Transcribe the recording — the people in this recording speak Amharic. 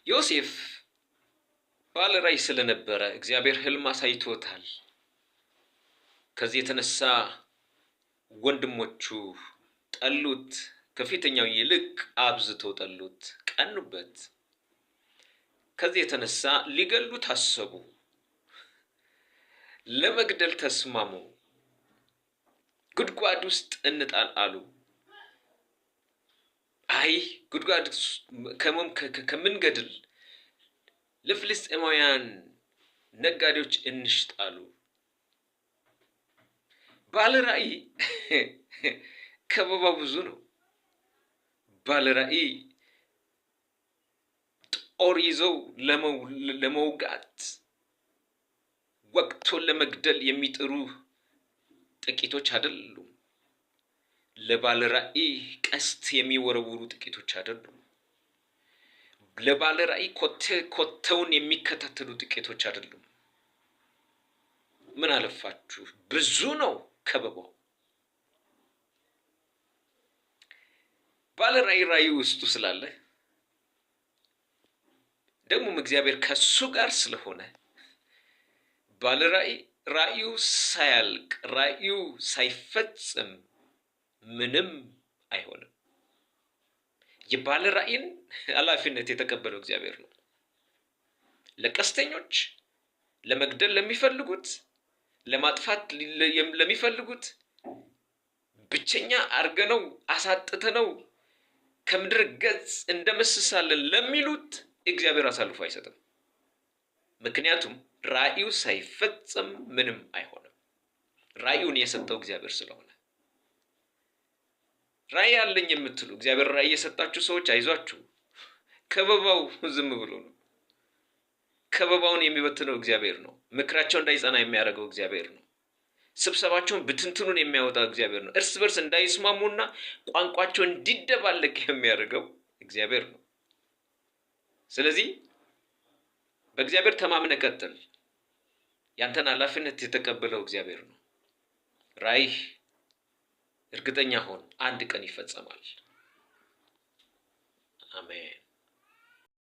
ዮሴፍ ባለ ራእይ ስለነበረ እግዚአብሔር ህልም አሳይቶታል። ከዚህ የተነሳ ወንድሞቹ ጠሉት፣ ከፊተኛው ይልቅ አብዝተው ጠሉት፣ ቀኑበት። ከዚህ የተነሳ ሊገሉት አሰቡ፣ ለመግደል ተስማሙ። ጉድጓድ ውስጥ እንጣል አሉ። አይ ጉድጓድ ከምንገድል ለፍልስጤማውያን ነጋዴዎች እንሽጣሉ። ባለ ራእይ ከበባው ብዙ ነው። ባለ ራእይ ጦር ይዘው ለመውጋት ወቅቶ ለመግደል የሚጥሩ ጥቂቶች አይደሉም። ለባለ ራእይ ቀስት የሚወረውሩ ጥቂቶች አይደሉም። ለባለ ራእይ ኮተውን የሚከታተሉ ጥቂቶች አይደሉም። ምን አለፋችሁ ብዙ ነው ከበባው። ባለ ራእይ ውስጡ ስላለ ደግሞ እግዚአብሔር ከሱ ጋር ስለሆነ ባለ ራእዩ ሳያልቅ ራእዩ ሳይፈጽም ምንም አይሆንም። የባለ ራእይን ኃላፊነት የተቀበለው እግዚአብሔር ነው። ለቀስተኞች፣ ለመግደል ለሚፈልጉት፣ ለማጥፋት ለሚፈልጉት ብቸኛ አርገነው አሳጥተነው ከምድር ገጽ እንደመስሳለን ለሚሉት እግዚአብሔር አሳልፎ አይሰጥም። ምክንያቱም ራእዩ ሳይፈጽም ምንም አይሆንም። ራእዩን የሰጠው እግዚአብሔር ስለሆነ። ራእይ አለኝ የምትሉ እግዚአብሔር ራእይ የሰጣችሁ ሰዎች አይዟችሁ። ከበባው ዝም ብሎ ነው። ከበባውን የሚበትነው እግዚአብሔር ነው። ምክራቸው እንዳይጸና የሚያደርገው እግዚአብሔር ነው። ስብሰባቸውን ብትንትኑን የሚያወጣው እግዚአብሔር ነው። እርስ በርስ እንዳይስማሙና ቋንቋቸው እንዲደባለቅ የሚያደርገው እግዚአብሔር ነው። ስለዚህ በእግዚአብሔር ተማምነ ቀጥል። ያንተን ኃላፊነት የተቀበለው እግዚአብሔር ነው። ራእይ እርግጠኛ ሆን አንድ ቀን ይፈጸማል። አሜን።